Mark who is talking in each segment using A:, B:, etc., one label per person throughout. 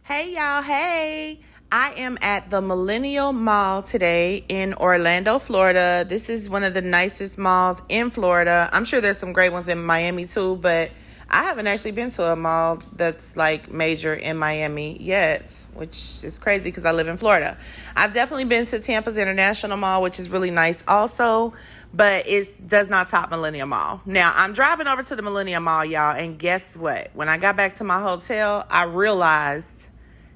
A: Hey y'all, hey. I am at the Millennial Mall today in Orlando, Florida. This is one of the nicest malls in Florida. I'm sure there's some great ones in Miami too, but I haven't actually been to a mall that's like major in Miami yet, which is crazy because I live in Florida. I've definitely been to Tampa's International Mall, which is really nice also, but it does not top Millennium Mall. Now, I'm driving over to the Millennium Mall, y'all, and guess what? When I got back to my hotel, I realized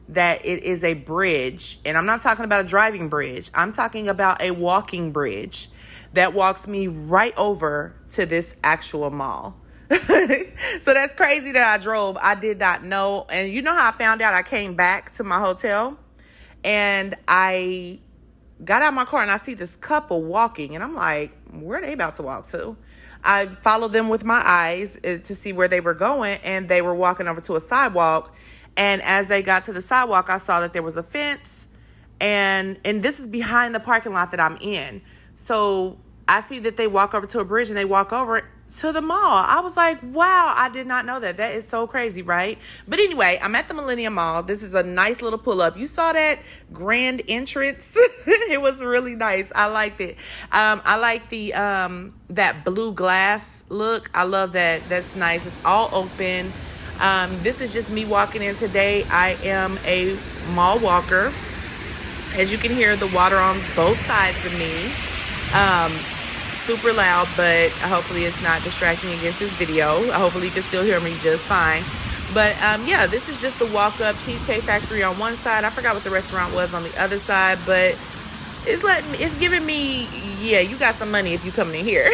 A: that it is a bridge, and I'm not talking about a driving bridge. I'm talking about a walking bridge that walks me right over to this actual mall. So that's crazy that I drove. I did not know. And you know how I found out? I came back to my hotel and I got out of my car and I see this couple walking, and I'm like, where are they about to walk to? I followed them with my eyes to see where they were going, and they were walking over to a sidewalk. And as they got to the sidewalk, I saw that there was a fence, and this is behind the parking lot that I'm in. So I see that they walk over to a bridge and they walk over to the mall. I was like, wow, I did not know that. That is so crazy, right? But anyway, I'm at the Millennium Mall. This is a nice little pull up. You saw that grand entrance? It was really nice. I liked it. I like the that blue glass look. I love that. That's nice. It's all open. This is just me walking in today. I am a mall walker. As you can hear, the water on both sides of me. Super loud, but hopefully it's not distracting against this video. Hopefully you can still hear me just fine. But yeah, this is just the walk-up Cheesecake Factory on one side. I forgot what the restaurant was on the other side, but it's giving me, yeah, you got some money if you come in here.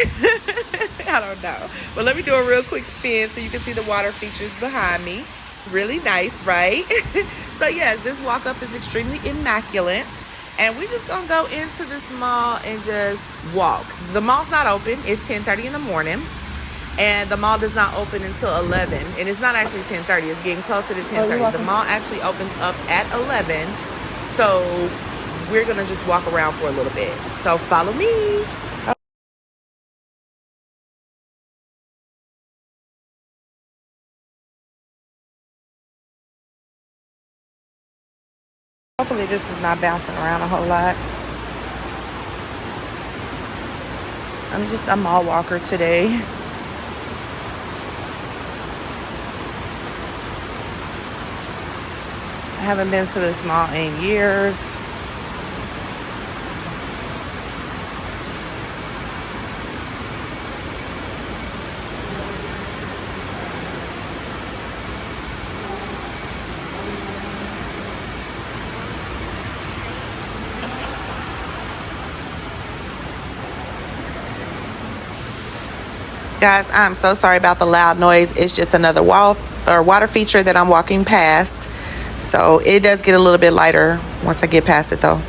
A: I don't know. But let me do a real quick spin so you can see the water features behind me. Really nice, right? So yes, this walk-up is extremely immaculate. And we just gonna go into this mall and just walk. The mall's not open. It's 10:30 in the morning. And the mall does not open until 11. And it's not actually 10:30. It's getting closer to 10:30. The mall actually opens up at 11. So we're gonna just walk around for a little bit. So follow me. Hopefully this is not bouncing around a whole lot. I'm just a mall walker today. I haven't been to this mall in years. Guys, I'm so sorry about the loud noise. It's just another wall or water feature that I'm walking past. So it does get a little bit lighter once I get past it though.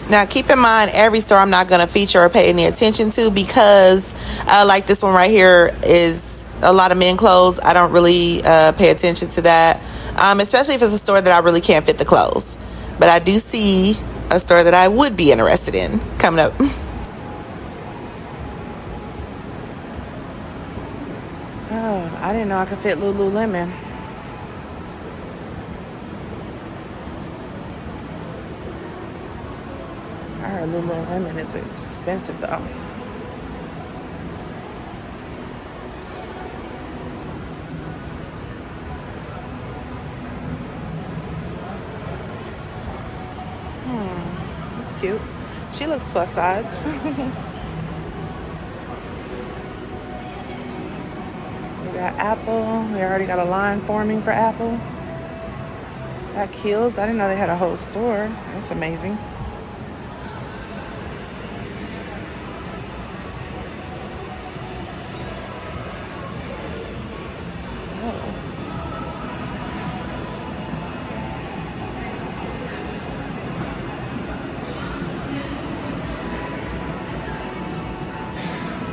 A: Now keep in mind, every store I'm not going to feature or pay any attention to because like this one right here is a lot of men clothes. I don't really pay attention to that, especially if it's a store that I really can't fit the clothes. But I do see a store that I would be interested in coming up. Oh, I didn't know I could fit Lululemon. I heard Lululemon is expensive though. That's cute. She looks plus size. We got Apple. We already got a line forming for Apple. Got Kiehl's. I didn't know they had a whole store. That's amazing.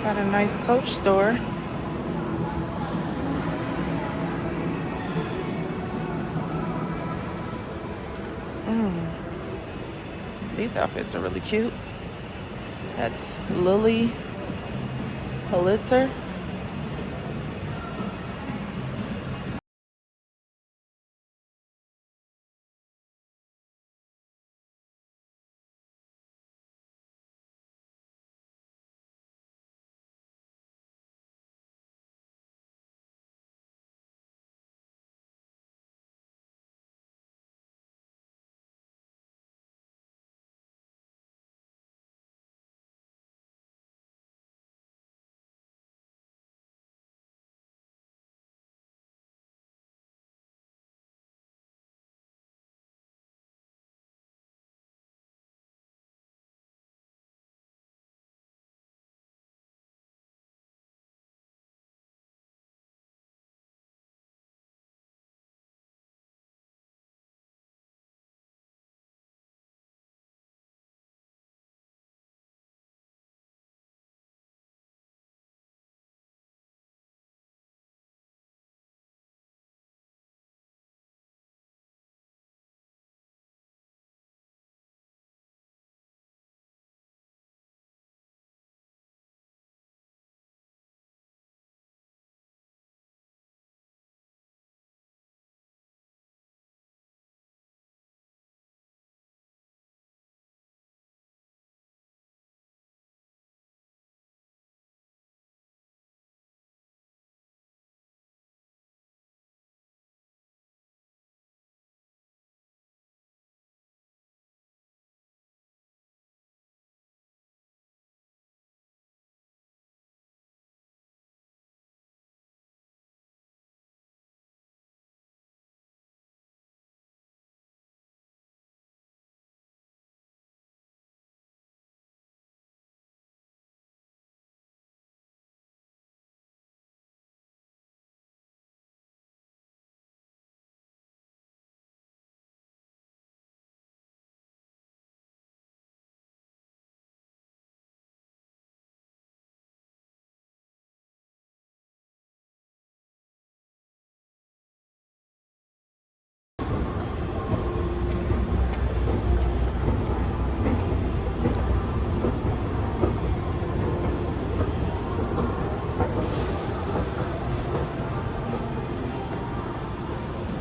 A: Got a nice Coach store. These outfits are really cute. That's Lily Pulitzer.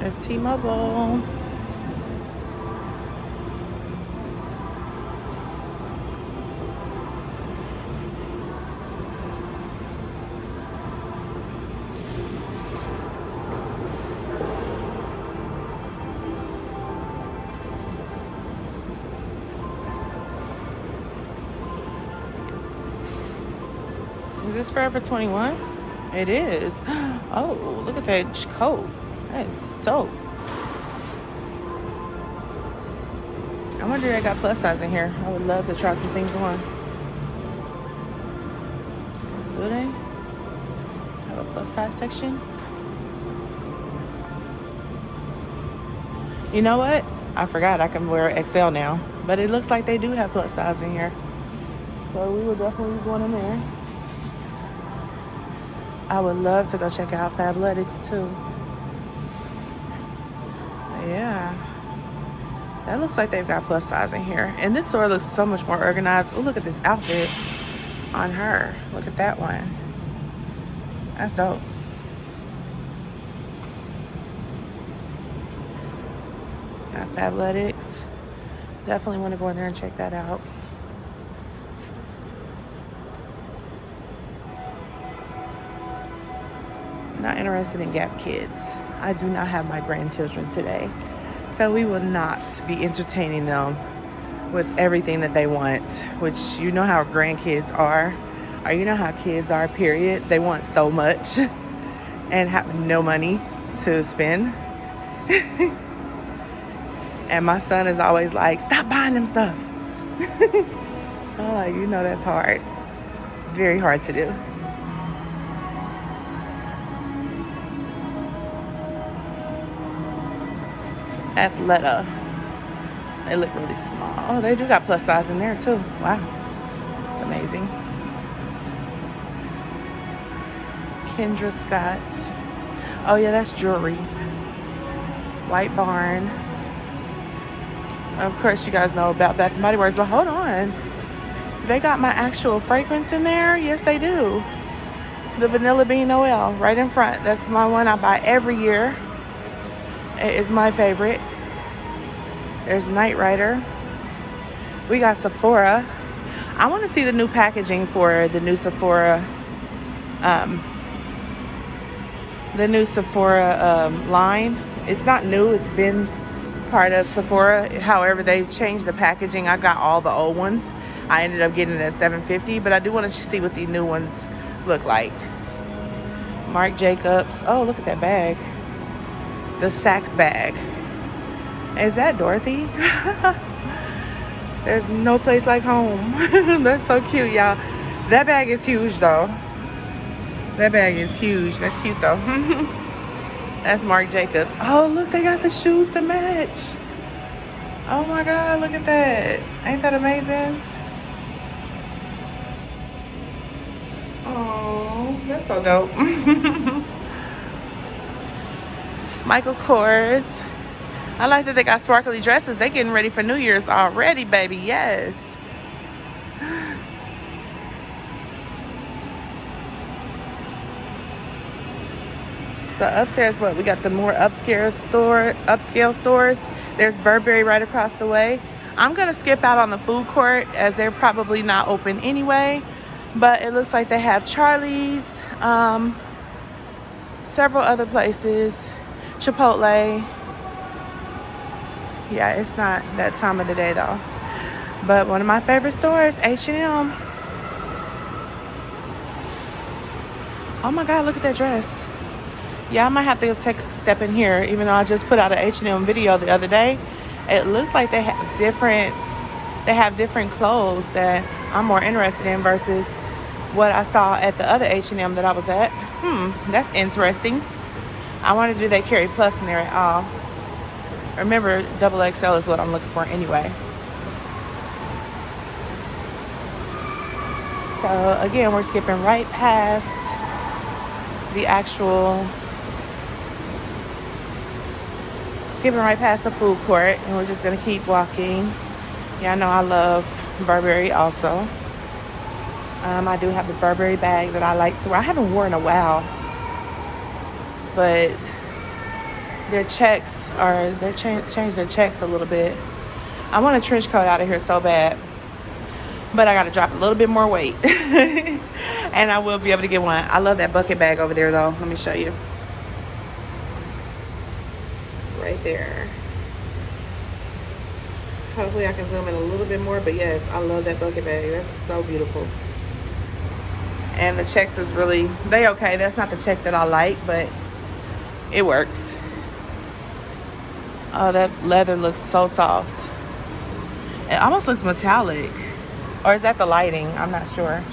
A: There's T-Mobile. Is this Forever 21? It is. Oh, look at that coat. That is dope. I wonder if they got plus size in here. I would love to try some things on. Do they have a plus size section? You know what? I forgot I can wear XL now. But it looks like they do have plus size in here. So we will definitely be going in there. I would love to go check out Fabletics too. Yeah. That looks like they've got plus size in here. And this store looks so much more organized. Oh, look at this outfit on her. Look at that one. That's dope. Got Fabletics. Definitely want to go in there and check that out. Not interested in Gap Kids. I do not have my grandchildren today. So we will not be entertaining them with everything that they want, which you know how grandkids are, or you know how kids are, period. They want so much and have no money to spend. And my son is always like, stop buying them stuff. I'm like, you know that's hard. It's very hard to do. Athleta. They look really small. Oh, they do got plus size in there too. Wow. It's amazing. Kendra Scott. Oh yeah, that's jewelry. White Barn. Of course you guys know about Bath and Body Works, but hold on. So they got my actual fragrance in there? Yes, they do. The Vanilla Bean Noel right in front. That's my one I buy every year. It is my favorite. There's Knight Rider. We got Sephora. I want to see the new packaging for the new Sephora. The new Sephora line. It's not new. It's been part of Sephora. However, they've changed the packaging. I got all the old ones. I ended up getting it at $7.50, but I do want to see what the new ones look like. Marc Jacobs. Oh, look at that bag. The sack bag. Is that Dorothy? There's no place like home. That's so cute, y'all. That bag is huge, though. That bag is huge. That's cute, though. That's Marc Jacobs. Oh, look, they got the shoes to match. Oh, my God, look at that. Ain't that amazing? Oh, that's so dope. Michael Kors. I like that they got sparkly dresses. They getting ready for New Year's already, baby. Yes. So upstairs, what? We got the more upscale stores. There's Burberry right across the way. I'm going to skip out on the food court as they're probably not open anyway. But it looks like they have Charlie's, several other places, Chipotle. Yeah, it's not that time of the day though. But one of my favorite stores, H&M. Oh my God, look at that dress. Yeah, I might have to take a step in here, even though I just put out an H&M video the other day. It looks like they have different clothes that I'm more interested in versus what I saw at the other H&M that I was at. That's interesting. I wonder, do they carry plus in there at all? Remember, XXL is what I'm looking for anyway. So again, we're skipping right past the food court, and we're just gonna keep walking. Yeah, I know I love Burberry also. I do have the Burberry bag that I like to wear. I haven't worn in a while, but Their checks are, they changed their checks a little bit. I want a trench coat out of here so bad, but I got to drop a little bit more weight. And I will be able to get one. I love that bucket bag over there though. Let me show you. Right there. Hopefully I can zoom in a little bit more, but yes, I love that bucket bag. That's so beautiful. And the checks is really, they okay. That's not the check that I like, but it works. Oh, that leather looks so soft. It almost looks metallic. Or is that the lighting? I'm not sure.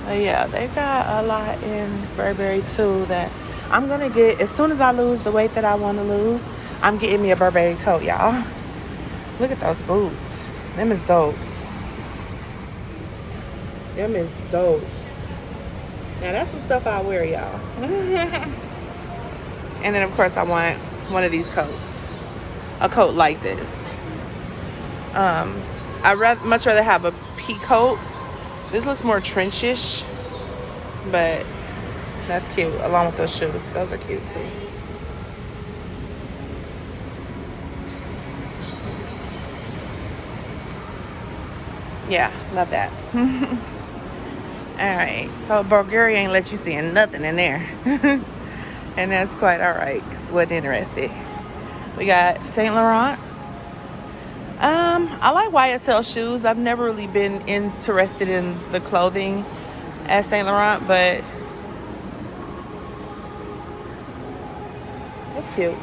A: But yeah, they've got a lot in Burberry too that I'm going to get. As soon as I lose the weight that I want to lose, I'm getting me a Burberry coat, y'all. Look at those boots. Them is dope. Them is dope. Now that's some stuff I wear, y'all. And then of course I want one of these coats. A coat like this. I'd much rather have a pea coat. This looks more trenchish, but that's cute, along with those shoes. Those are cute too. Yeah, love that. All right, so Bulgaria ain't let you see nothing in there. And that's quite all right, because wasn't interested. We got Saint Laurent. I like YSL shoes. I've never really been interested in the clothing at Saint Laurent, but that's cute.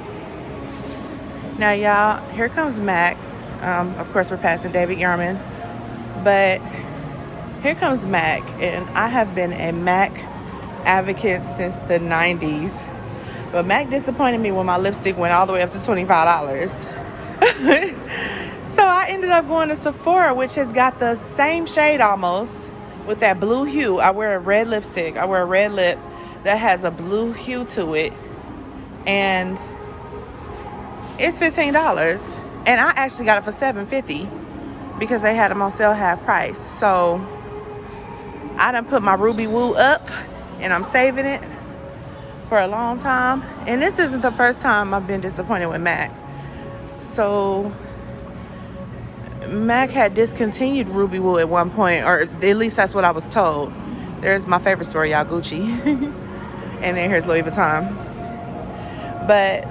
A: Now, y'all, here comes Mac. Of course, we're passing David Yarman, but here comes Mac, and I have been a Mac advocate since the 90s. But Mac disappointed me when my lipstick went all the way up to $25. So I ended up going to Sephora, which has got the same shade almost with that blue hue. I wear a red lipstick. I wear a red lip that has a blue hue to it. And it's $15. And I actually got it for $7.50 because they had them on sale half price. So I done put my Ruby Woo up and I'm saving it for a long time. And this isn't the first time I've been disappointed with Mac. So Mac had discontinued Ruby Woo at one point, or at least that's what I was told. There's my favorite store, y'all, Gucci. And then here's Louis Vuitton. But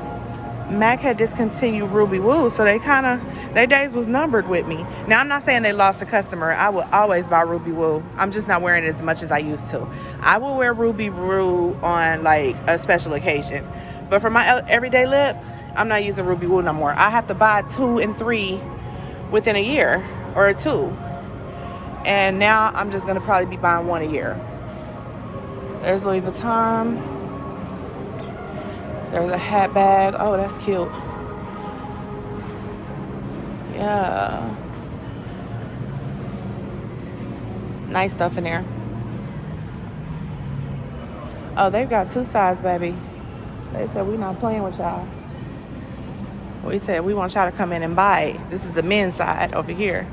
A: Mac had discontinued Ruby Woo, so their days was numbered with me. Now, I'm not saying they lost a customer. I will always buy Ruby Woo. I'm just not wearing it as much as I used to. I will wear Ruby Woo on like a special occasion. But for my everyday lip, I'm not using Ruby Woo no more. I have to buy 2 and 3 within a year or 2. And now I'm just going to probably be buying 1 a year. There's Louis Vuitton. There's a hat bag. Oh, that's cute. Yeah. Nice stuff in there. Oh, they've got 2 sides, baby. They said we're not playing with y'all. We said we want y'all to come in and buy it. This is the men's side over here.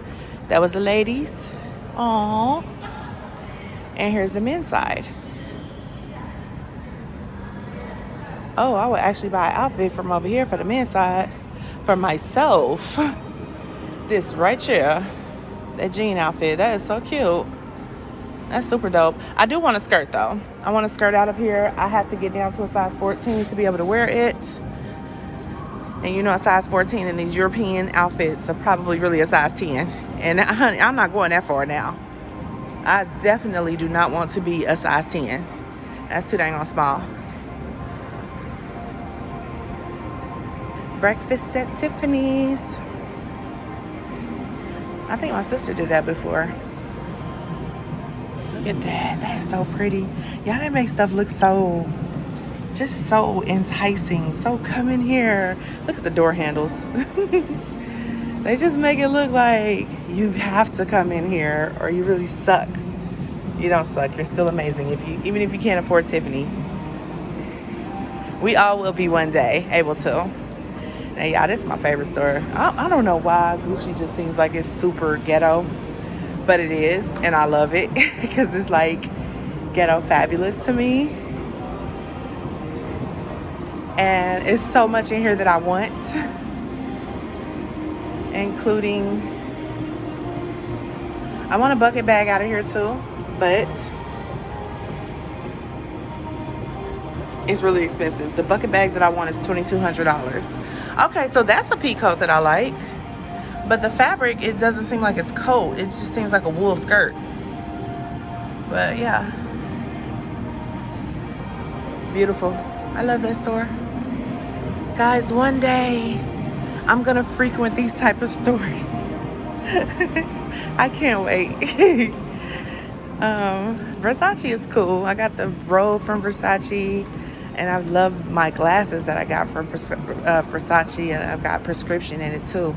A: That was the ladies. Aww. And here's the men's side. Oh, I would actually buy an outfit from over here for the men's side for myself. This right here, that jean outfit, that is so cute. That's super dope. I do want a skirt though. I want a skirt out of here. I have to get down to a size 14 to be able to wear it. And you know, a size 14 in these European outfits are probably really a size 10. And honey, I'm not going that far now. I definitely do not want to be a size 10. That's too dang on small. Breakfast at Tiffany's. I think my sister did that before. Look at that. That is so pretty. Y'all, that makes stuff look just so enticing. So come in here. Look at the door handles. They just make it look like you have to come in here or you really suck. You don't suck. You're still amazing. Even if you can't afford Tiffany. We all will be one day able to. Now, y'all, this is my favorite store. I don't know why Gucci just seems like it's super ghetto, but it is, and I love it because it's like ghetto fabulous to me. And it's so much in here that I want, including, I want a bucket bag out of here too, but it's really expensive. The bucket bag that I want is $2,200. Okay, so that's a pea coat that I like. But the fabric, it doesn't seem like it's coat. It just seems like a wool skirt. But yeah. Beautiful. I love that store. Guys, one day I'm gonna frequent these type of stores. I can't wait. Versace is cool. I got the robe from Versace, and I love my glasses that I got from Versace, and I've got prescription in it too.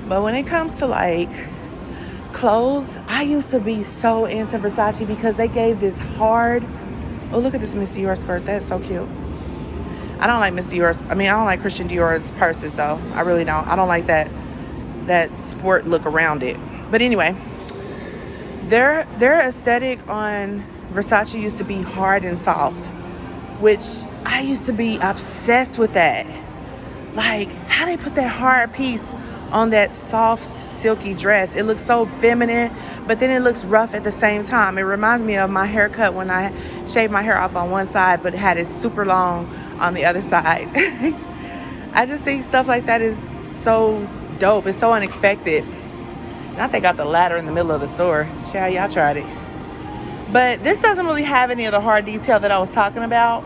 A: But when it comes to like clothes, I used to be so into Versace because they gave this hard, oh, look at this Miss Dior skirt. That's so cute. I don't like Miss Dior's, I don't like Christian Dior's purses though. I really don't. I don't like that sport look around it. But anyway, their aesthetic on Versace used to be hard and soft, which I used to be obsessed with that. Like, how they put that hard piece on that soft, silky dress. It looks so feminine, but then it looks rough at the same time. It reminds me of my haircut when I shaved my hair off on one side, but had it super long on the other side. I just think stuff like that is so dope. It's so unexpected. Not they got the ladder in the middle of the store. Child, y'all tried it. But this doesn't really have any of the hard detail that I was talking about.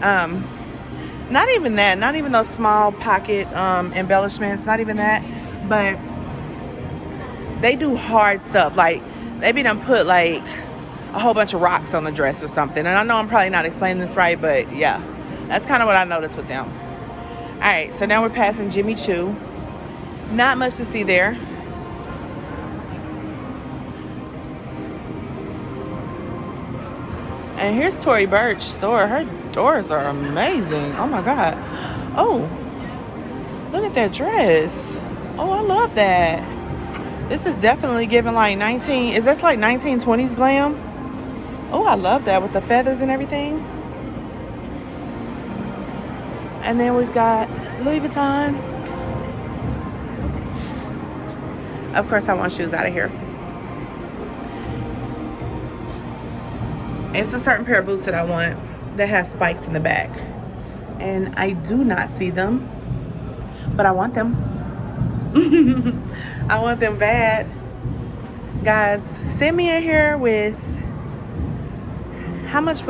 A: Not even that. Not even those small pocket embellishments. Not even that. But they do hard stuff. Like, they be done put like a whole bunch of rocks on the dress or something. And I know I'm probably not explaining this right, but yeah. That's kind of what I noticed with them. Alright, so now we're passing Jimmy Choo. Not much to see there. And here's Tory Burch's store. Her doors are amazing. Oh my God. Oh, look at that dress. Oh, I love that. This is definitely giving like 19. Is this like 1920s glam? Oh, I love that with the feathers and everything. And then we've got Louis Vuitton. Of course, I want shoes out of here. It's a certain pair of boots that I want that has spikes in the back. And I do not see them, but I want them. I want them bad. Guys, send me in here with how much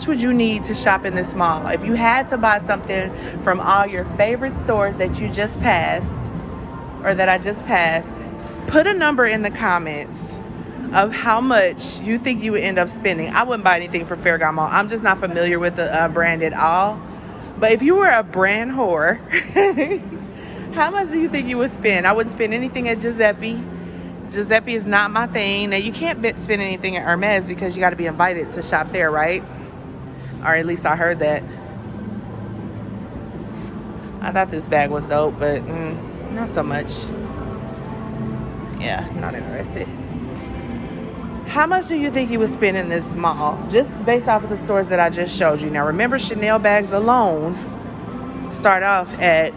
A: would you need to shop in this mall? If you had to buy something from all your favorite stores that you just passed, or that I just passed, put a number in the comments of how much you think you would end up spending. I wouldn't buy anything for Fairground Mall. I'm just not familiar with the brand at all. But if you were a brand whore, how much do you think you would spend? I wouldn't spend anything at Giuseppe. Giuseppe is not my thing. Now, you can't spend anything at Hermes because you got to be invited to shop there, right? Or at least I heard that. I thought this bag was dope, but not so much. Yeah, not interested. How much do you think you would spend in this mall? Just based off of the stores that I just showed you. Now, remember, Chanel bags alone start off at,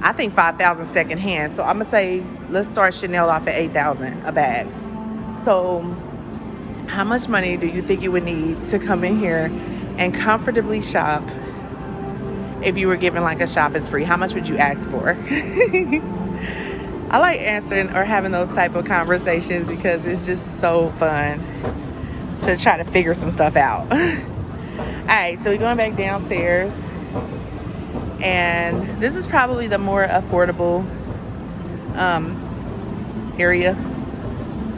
A: I think, $5,000 secondhand. So I'm going to say, let's start Chanel off at $8,000 a bag. So how much money do you think you would need to come in here and comfortably shop if you were given like a shopping spree? How much would you ask for? I like answering or having those type of conversations because it's just so fun to try to figure some stuff out. All right, so we're going back downstairs. And this is probably the more affordable area.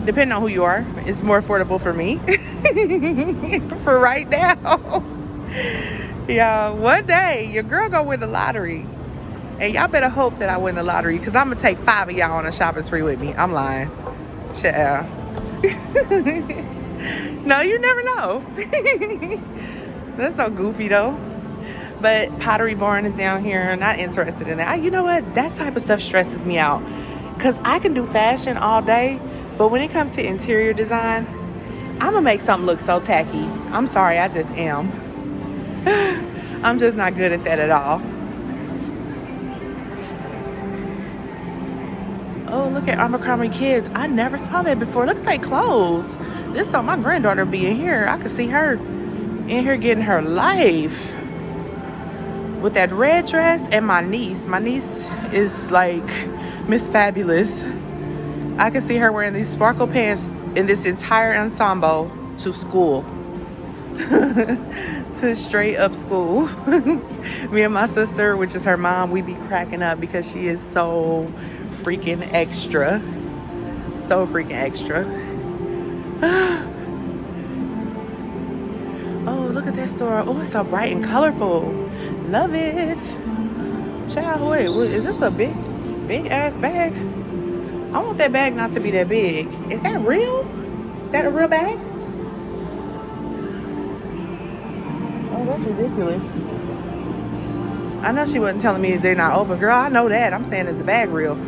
A: Depending on who you are, it's more affordable for me. For right now. Yeah, one day your girl gonna win the lottery. And y'all better hope that I win the lottery, because I'm going to take 5 of y'all on a shopping spree with me. I'm lying. Child. No, you never know. That's so goofy, though. But Pottery Barn is down here. Not interested in that. You know what? That type of stuff stresses me out. Because I can do fashion all day. But when it comes to interior design, I'm gonna make something look so tacky. I'm sorry, I just am. I'm just not good at that at all. Oh, look at Abercrombie Kids. I never saw that before. Look at their clothes. This saw my granddaughter be in here. I could see her in here getting her life with that red dress. And my niece is like Miss Fabulous. I could see her wearing these sparkle pants in this entire ensemble to school. To straight up school. Me and my sister, which is her mom, we be cracking up because she is so freaking extra. So freaking extra. Oh, look at that store. Oh, it's so bright and colorful. Love it. Child, wait, is this a big ass bag? I want that bag not to be that big. Is that real? Is that a real bag? Oh, that's ridiculous. I know she wasn't telling me they're not open. Girl, I know that. I'm saying, is the bag real?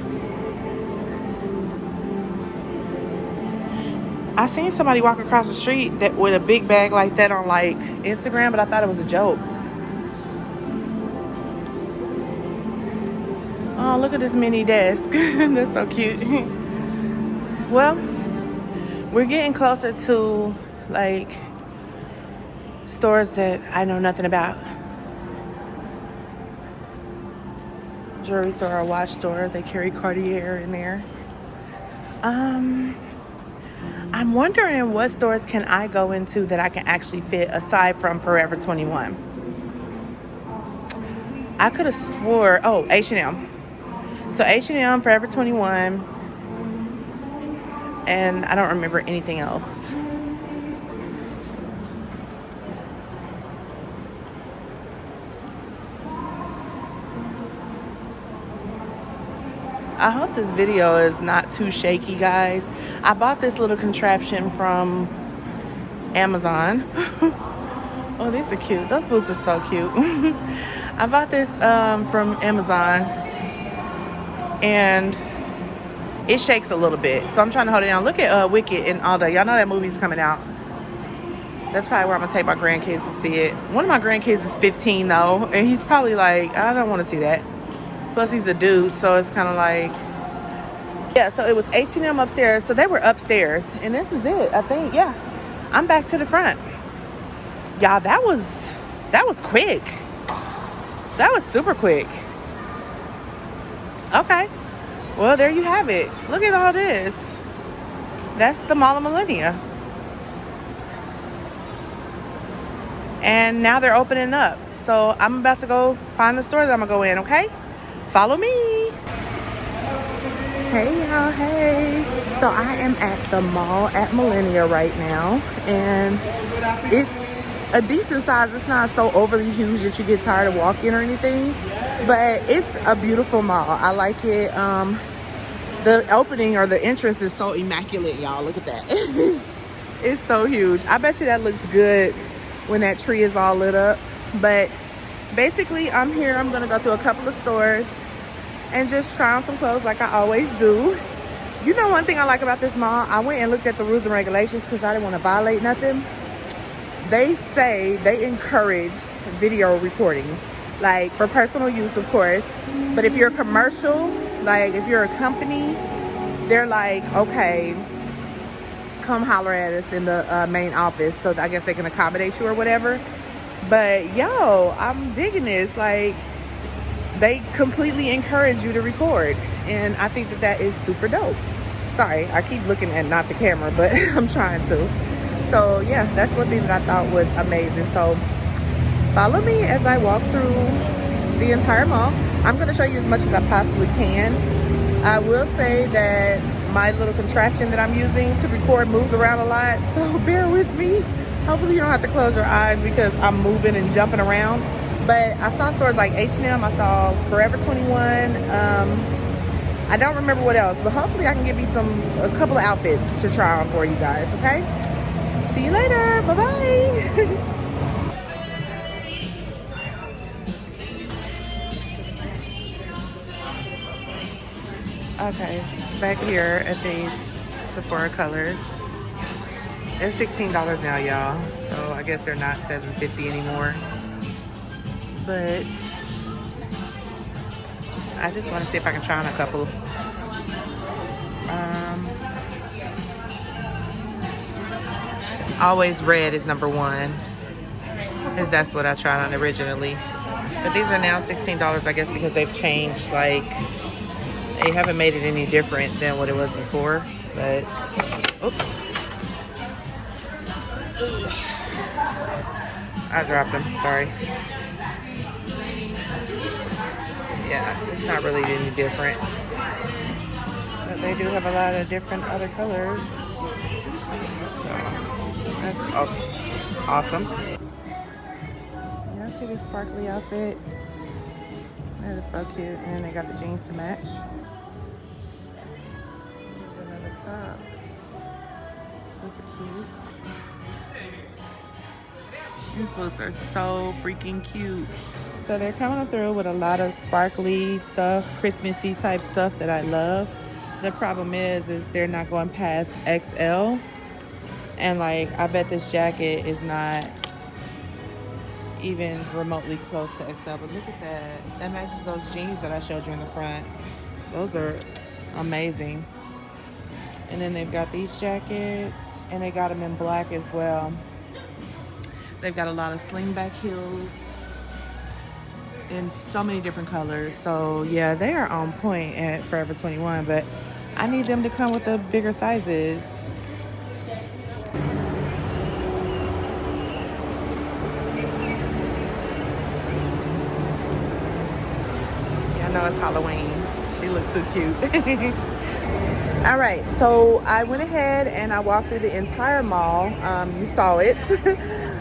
A: I seen somebody walk across the street that with a big bag like that on like Instagram, but I thought it was a joke. Oh, look at this mini desk. That's so cute. Well, we're getting closer to like stores that I know nothing about. Jewelry store or watch store. They carry Cartier in there. I'm wondering what stores can I go into that I can actually fit aside from Forever 21. I could have swore, oh, H&M. So H&M, Forever 21, and I don't remember anything else. I hope this video is not too shaky, guys. I bought this little contraption from Amazon. Oh, these are cute. Those boots are so cute. I bought this from Amazon, and it shakes a little bit, so I'm trying to hold it down. Look at Wicked and all that. Y'all know that movie's coming out. That's probably where I'm gonna take my grandkids to see it. One of my grandkids is 15 though, and he's probably like, I don't want to see that. Plus he's a dude, so it's kind of like, yeah. So it was H&M upstairs, so they were upstairs, and this is it, I think. Yeah, I'm back to the front. Y'all, that was quick. That was super quick. Okay, well, there you have it. Look at all this. That's the Mall of Millenia. And now they're opening up. So I'm about to go find the store that I'm gonna go in, okay? Follow me. Hey y'all, hey. So I am at the mall at Millenia right now, and it's a decent size. It's not so overly huge that you get tired of walking or anything, but it's a beautiful mall. I like it. The opening or the entrance is so immaculate, y'all. Look at that. It's so huge. I bet you that looks good when that tree is all lit up. But basically, I'm here. I'm gonna go through a couple of stores and just try on some clothes like I always do. You know, one thing I like about this mall, I went and looked at the rules and regulations because I didn't want to violate nothing. They say they encourage video recording, like for personal use, of course. But if you're a commercial, like if you're a company, they're like, okay, come holler at us in the main office, so I guess they can accommodate you or whatever. But yo, I'm digging this. Like, they completely encourage you to record, and I think that is super dope. Sorry, I keep looking at not the camera, but I'm trying to. So yeah, that's one thing that I thought was amazing. So follow me as I walk through the entire mall. I'm going to show you as much as I possibly can. I will say that my little contraption that I'm using to record moves around a lot, so bear with me. Hopefully you don't have to close your eyes because I'm moving and jumping around. But I saw stores like H&M, I saw Forever 21. I don't remember what else, but hopefully I can give you a couple of outfits to try on for you guys, okay? See you later. Bye-bye. Okay, back here at these Sephora colors. They're $16 now, y'all. So I guess they're not $7.50 anymore. But I just want to see if I can try on a couple. Always red is number one, because that's what I tried on originally. But these are now $16, I guess, because they've changed. Like, they haven't made it any different than what it was before. But, oops. I dropped them, sorry. Yeah, it's not really any different. But they do have a lot of different other colors. So, that's awesome. Yeah, see this sparkly outfit? That is so cute. And they got the jeans to match. Here's another top. Super cute. These boots are so freaking cute. So they're coming through with a lot of sparkly stuff, Christmassy type stuff that I love. The problem is they're not going past XL. And like, I bet this jacket is not even remotely close to XL. But look at that. That matches those jeans that I showed you in the front. Those are amazing. And then they've got these jackets, and they got them in black as well. They've got a lot of slingback heels in so many different colors. So yeah, they are on point at Forever 21, but I need them to come with the bigger sizes. Yeah, I know it's Halloween. She looked too cute. All right, so I went ahead and I walked through the entire mall. You saw it.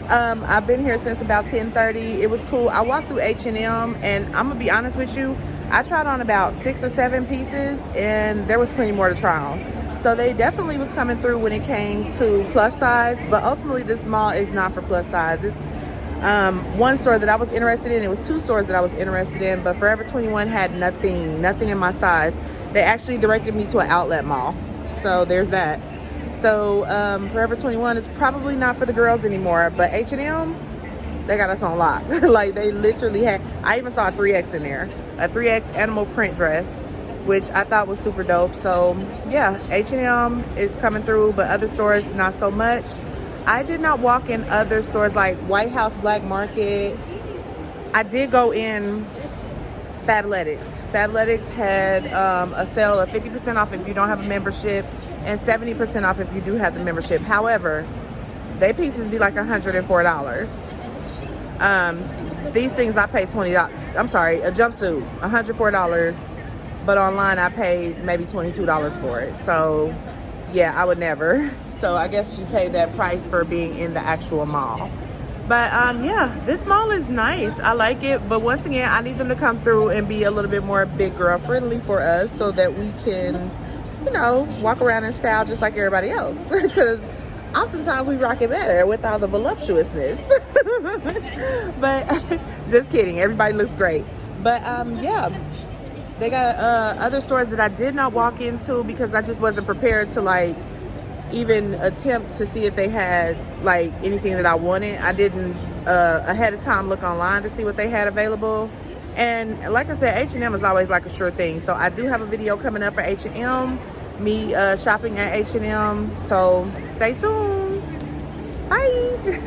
A: I've been here since about 10:30. It was cool. I walked through H&M, and I'm gonna be honest with you, I tried on about 6 or 7 pieces, and there was plenty more to try on. So they definitely was coming through when it came to plus size, but ultimately this mall is not for plus size. It's one store that I was interested in. It was 2 stores that I was interested in, but Forever 21 had nothing in my size. They actually directed me to an outlet mall. So there's that. So Forever 21 is probably not for the girls anymore, but H&M, they got us on lock. Like, they literally had, I even saw a 3X in there, a 3X animal print dress, which I thought was super dope. So yeah, H&M is coming through, but other stores not so much. I did not walk in other stores like White House Black Market. I did go in Fabletics. Fabletics had a sale of 50% off if you don't have a membership, and 70% off if you do have the membership. However, they pieces be like $104. These things I paid $20. I'm sorry, a jumpsuit, $104, but online I paid maybe $22 for it. So yeah, I would never. So I guess you pay that price for being in the actual mall. But yeah, this mall is nice. I like it. But once again, I need them to come through and be a little bit more big girl friendly for us, so that we can, you know, walk around in style just like everybody else. Because oftentimes we rock it better with all the voluptuousness. But just kidding. Everybody looks great. But yeah, they got other stores that I did not walk into because I just wasn't prepared to like even attempt to see if they had like anything that I wanted. I didn't ahead of time look online to see what they had available. And like I said, H&M is always like a sure thing. So I do have a video coming up for H&M, me shopping at H&M. So stay tuned. Bye.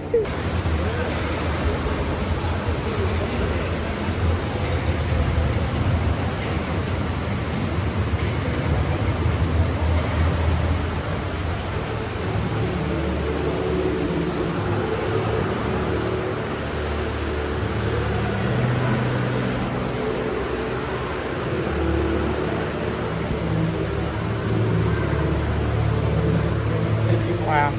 A: Wow.